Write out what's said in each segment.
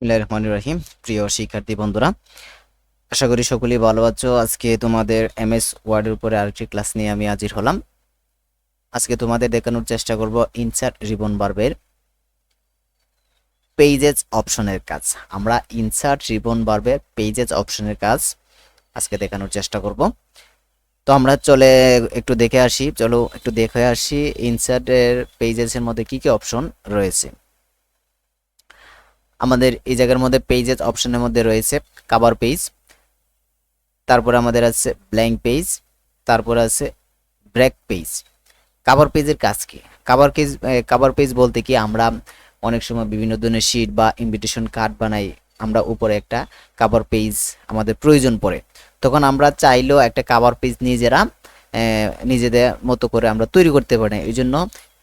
বিসমিল্লাহির রহমানির রহিম। প্রিয় শিক্ষার্থী বন্ধুরা, আশা করি সকলেই ভালো আছো। আজকে তোমাদের এমএস ওয়ার্ডের উপরে আরেকটি ক্লাস নিয়ে আমি হাজির হলাম। আজকে তোমাদের দেখানোর চেষ্টা করব ইনসার্ট রিবন বারবের পেজেস অপশনের কাজ। আমরা ইনসার্ট রিবন বারবের পেজেস অপশনের কাজ আজকে দেখানোর চেষ্টা করব। তো আমরা একটু দেখে আসি, চলো একটু দেখে আসি ইনসার্টের পেজেসের মধ্যে কি কি অপশন রয়েছে। আমাদের এই জায়গার মধ্যে পেজেস অপশনের মধ্যে রয়েছে কভার পেজ, তারপর আমাদের আছে ব্ল্যাঙ্ক পেজ, তারপর আছে ব্রেক পেজ। কভার পেজের কাজ কি? কভার পেজ বলতে কি, আমরা অনেক সময় বিভিন্ন ধরনের শিট বা ইনভিটেশন কার্ড বানাই, আমরা উপরে একটা কভার পেজ আমাদের প্রয়োজন পড়ে। তখন আমরা চাইলেও একটা কভার পেজ নিজেদের মতো করে আমরা তৈরি করতে পারি। এই জন্য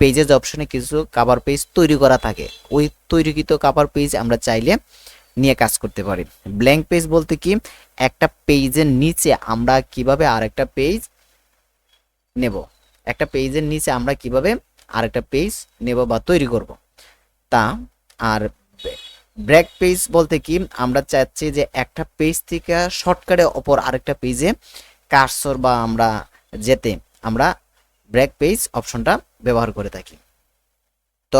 পেজেস অপশনে কিছু কভার পেজ তৈরি করা থাকে, ওই তৈরিকৃত কভার পেজ আমরা চাইলে নিয়ে কাজ করতে পারি। ব্ল্যাঙ্ক পেজ বলতে কি, একটা পেজের নিচে আমরা কিভাবে আরেকটা পেজ নেব, একটা পেজের নিচে আমরা কিভাবে আরেকটা পেজ নেব বা তৈরি করব তা। আর ব্রেক পেজ বলতে কি, আমরা চাচ্ছি যে একটা পেজ থেকে শর্টকাটে অপর আরেকটা পেজে কার্সর বা আমরা যেতে আমরা ব্রেক পেজ অপশনটা ব্যবহার করে থাকি। তো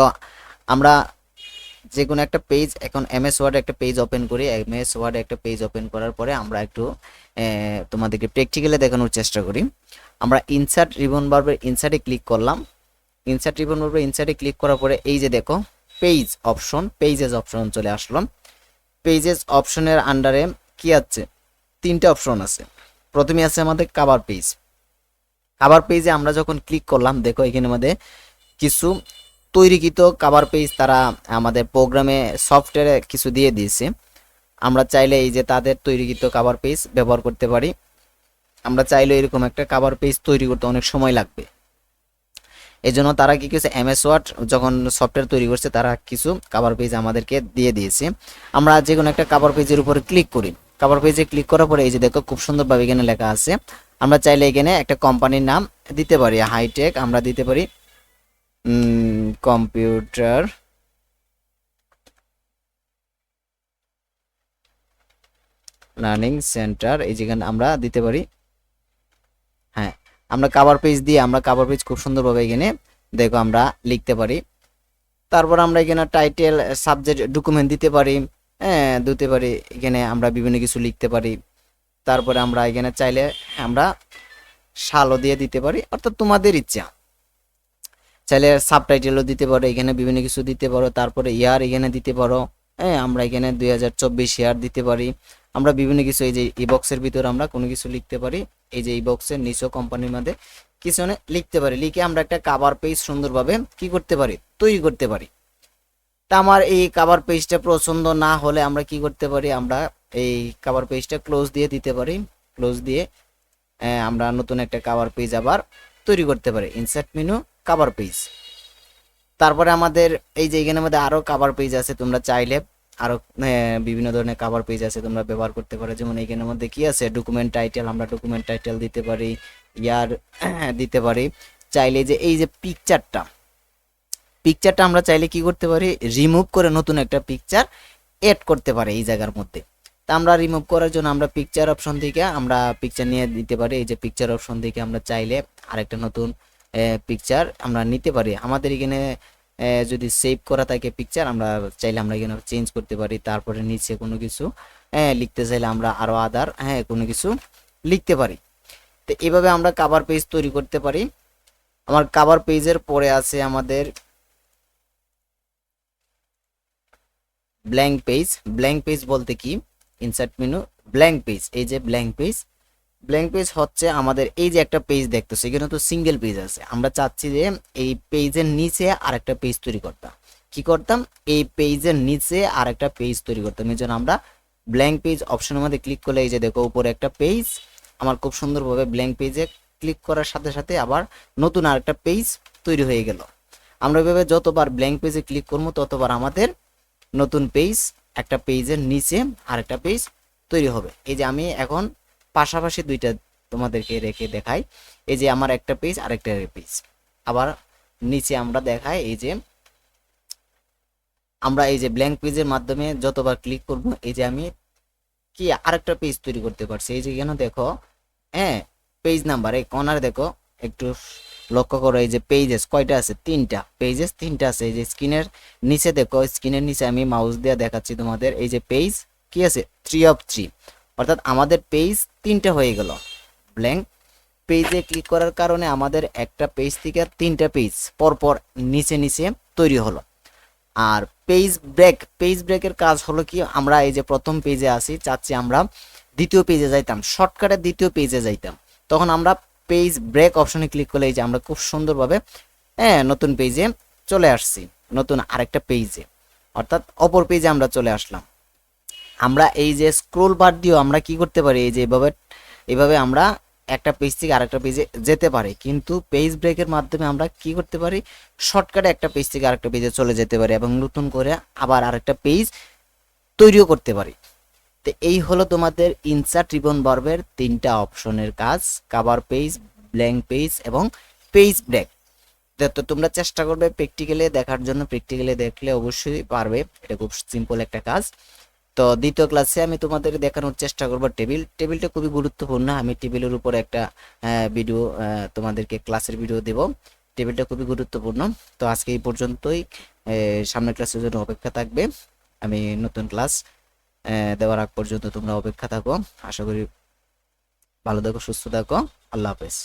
আমরা যে কোনো একটা পেজ, এখন এমএস ওয়ার্ডে একটা পেজ ওপেন করি। এমএস ওয়ার্ডে একটা পেজ ওপেন করার পরে আমরা একটু তোমাদেরকে প্র্যাকটিক্যালি দেখানোর চেষ্টা করি। আমরা ইনসার্ট রিবন বারবার ইনসার্টে ক্লিক করলাম। ইনসার্ট রিবন বারবার ইনসার্টে ক্লিক করার পরে এই যে দেখো পেজ অপশন, পেজেস অপশন চলে আসলাম। পেজেস অপশনের আন্ডারে কি আছে, তিনটে অপশন আছে। প্রথমে আছে আমাদের কভার পেজ। কভার পেজে আমরা যখন ক্লিক করলাম, দেখো এখানে মধ্যে কিছু তৈরিকৃত কভার পেজ তারা আমাদের প্রোগ্রামে সফটওয়্যারে কিছু দিয়ে দিয়েছে। আমরা চাইলে এই যে তাদের তৈরিকৃত কভার পেজ ব্যবহার করতে পারি। আমরা চাইলে এরকম একটা কভার পেজ তৈরি করতে অনেক সময় লাগবে। এই জন্য তারা কি কিছু এমএস ওয়ার্ড যখন সফটওয়্যার তৈরি করছে, তারা কিছু কভার পেজ আমাদেরকে দিয়ে দিয়েছে। আমরা যে কোনো একটা কভার পেজের উপরে ক্লিক করি। কভার পেজে ক্লিক করার পরে এই যে দেখো খুব সুন্দরভাবে এখানে লেখা আছে। আমরা চাইলে এখানে একটা কোম্পানির নাম দিতে পারি, হাইটেক আমরা দিতে পারি কম্পিউটার লার্নিং সেন্টার, এই যেখানে আমরা দিতে পারি। হ্যাঁ, আমরা কভার পেজ দিয়ে আমরা কভার পেজ খুব সুন্দরভাবে এখানে দেখো আমরা লিখতে পারি। তারপর আমরা এখানে টাইটেল, সাবজেক্ট, ডকুমেন্ট দিতে পারি। হ্যাঁ, দিতে পারি, এখানে আমরা বিভিন্ন কিছু লিখতে পারি। তারপরে আমরা এখানে চাইলে আমরা সালও দিয়ে দিতে পারি, অর্থাৎ তোমাদের ইচ্ছা। চাইলে সাবটাইটেলও দিতে পারো, এখানে বিভিন্ন কিছু দিতে পারো। তারপরে ইয়ার এখানে দিতে পারো। হ্যাঁ, আমরা এখানে 2024 ইয়ার দিতে পারি। আমরা বিভিন্ন কিছু, এই যে এই বক্সের ভিতরে আমরা কোনো কিছু লিখতে পারি। এই যে এই বক্সের নিচে কোম্পানির মধ্যে কিছু লিখতে পারি, লিখে আমরা একটা কভার পেজ সুন্দরভাবে কি করতে পারি, তৈরি করতে পারি। তা আমার এই কভার পেজটা পছন্দ না হলে আমরা কি করতে পারি, আমরা এই কভার পেজটা ক্লোজ দিয়ে দিতে পারি। ক্লোজ দিয়ে আমরা নতুন একটা কভার পেজ আবার তৈরি করতে পারি। Insert menu, cover page. তারপরে আমাদের এই যে এখানের মধ্যে আরো কভার পেজ আছে, তোমরা চাইলে আরো বিভিন্ন ধরনের কভার পেজ আছে, তোমরা ব্যবহার করতে পারো। যেমন এইখানের মধ্যে কি আছে, ডকুমেন্ট টাইটেল, আমরা ডকুমেন্ট টাইটেল দিতে পারি, ইয়ার দিতে পারি। চাইলে যে এই যে পিকচারটা, পিকচারটা আমরা চাইলে কি করতে পারি, রিমুভ করে নতুন একটা পিকচার এড করতে পারি এই জায়গার মধ্যে। তা আমরা রিমুভ করার জন্য আমরা পিকচার অপশন থেকে আমরা পিকচার নিয়ে দিতে পারি। এই যে পিকচার অপশন থেকে আমরা চাইলে আরেকটা নতুন পিকচার আমরা নিতে পারি। আমাদের এখানে যদি সেভ করা থাকে পিকচার, আমরা চাইলে আমরা এখানে চেঞ্জ করতে পারি। তারপরে নিচে কোনো কিছু লিখতে চাইলে আমরা আরো আদার কোনো কিছু লিখতে পারি। তো এভাবে আমরা কভার পেজ তৈরি করতে পারি। আমার কভার পেজের পরে আছে আমাদের ব্ল্যাঙ্ক পেজ। ব্ল্যাঙ্ক পেজ বলতে কি, ইনসার্ট মেনু, ব্ল্যাঙ্ক পেজ। এই যে ব্ল্যাঙ্ক পেজ, ব্ল্যাঙ্ক পেজ হচ্ছে আমাদের এই যে একটা পেজ দেখতেছি, এখানে তো সিঙ্গেল পেজ আছে। আমরা চাচ্ছি যে এই পেজের নিচে আরেকটা পেজ তৈরি করতাম। কি করতাম, এই পেজের নিচে আরেকটা পেজ তৈরি করতাম। এই জন্য আমরা ব্ল্যাঙ্ক পেজ অপশনের মধ্যে ক্লিক করলে এই যে দেখো উপরে একটা পেজ আমার খুব সুন্দরভাবে ব্ল্যাঙ্ক পেজে ক্লিক করার সাথে সাথে আবার নতুন আরেকটা পেজ তৈরি হয়ে গেল। আমরা এভাবে যতবার ব্ল্যাঙ্ক পেজে ক্লিক করবো ততবার আমাদের নতুন পেজ, একটা পেজের নিচে আরেকটা পেজ তৈরি হবে। এই যে আমি এখন পাশাপাশি দুইটা তোমাদেরকে রেখে দেখাই। এই যে আমার একটা পেজ আরেকটা পেজ, আবার নিচে আমরা দেখাই এই যে আমরা এই যে ব্ল্যাঙ্ক পেজের মাধ্যমে যতবার ক্লিক করব, এই যে আমি কি আরেকটা পেজ তৈরি করতে পারছি। এই যে কেন দেখো, হ্যাঁ, পেজ নাম্বার এই কর্নারে দেখো, একটু লক্ষ্য করো, এই যে পেজেস কয়টা আছে, তিনটা পেজেস, তিনটা আছে। এই যে স্ক্রিনের নিচে দেখো, স্ক্রিনের নিচে আমি মাউস দিয়ে দেখাচ্ছি তোমাদের, এই যে পেজ কি আছে, 3 of 3, অর্থাৎ আমাদের পেজ তিনটা হয়ে গেল। ব্ল্যাঙ্ক পেজে ক্লিক করার কারণে আমাদের একটা পেজ থেকে তিনটা পেজ পরপর নিচে নিচে তৈরি হলো। আর পেজ ব্রেকের কাজ হলো কি, আমরা এই যে প্রথম পেজে আসি, চাচ্ছি আমরা দ্বিতীয় পেজে যাইতাম, শর্টকাটে দ্বিতীয় পেজে যাইতাম, তখন আমরা পেজ ব্রেক অপশনে ক্লিক করলে এই যে আমরা খুব সুন্দরভাবে, হ্যাঁ, নতুন পেজে চলে আসছি, নতুন আরেকটা পেজে, অর্থাৎ অপর পেজে আমরা চলে আসলাম। আমরা এই যে স্ক্রোল বার দিয়েও আমরা কি করতে পারি, এই যে এভাবে আমরা একটা পেজ থেকে আরেকটা পেজে যেতে পারি, কিন্তু পেজ ব্রেকের মাধ্যমে আমরা কি করতে পারি, শর্টকাটে একটা পেজ থেকে আরেকটা পেজে চলে যেতে পারি এবং নতুন করে আবার আরেকটা পেজ তৈরিও করতে পারি। তো এই হলো তোমাদের ইনসার্ট রিবন বার্বের তিনটা অপশনের কাজ, কভার পেজ, ব্ল্যাঙ্ক পেজ এবং পেজ ব্রেক। তো তোমরা চেষ্টা করবে প্র্যাকটিক্যালি দেখার জন্য, প্র্যাকটিক্যালি দেখলে অবশ্যই পারবে, এটা খুব সিম্পল একটা কাজ। তো দ্বিতীয় ক্লাসে আমি তোমাদের দেখানোর চেষ্টা করব টেবিলটা খুবই গুরুত্বপূর্ণ। আমি টেবিলের উপর একটা ভিডিও তোমাদেরকে ক্লাসের ভিডিও দেব, টেবিলটা খুবই গুরুত্বপূর্ণ। তো আজকে এই পর্যন্তই, সামনের ক্লাসের জন্য অপেক্ষা থাকবে। আমি নতুন ক্লাস দেওয়ার আগ পর্যন্ত তোমরা অপেক্ষা থাকো। আশা করি ভালো থাকো, সুস্থ থাকো। আল্লাহ হাফেজ।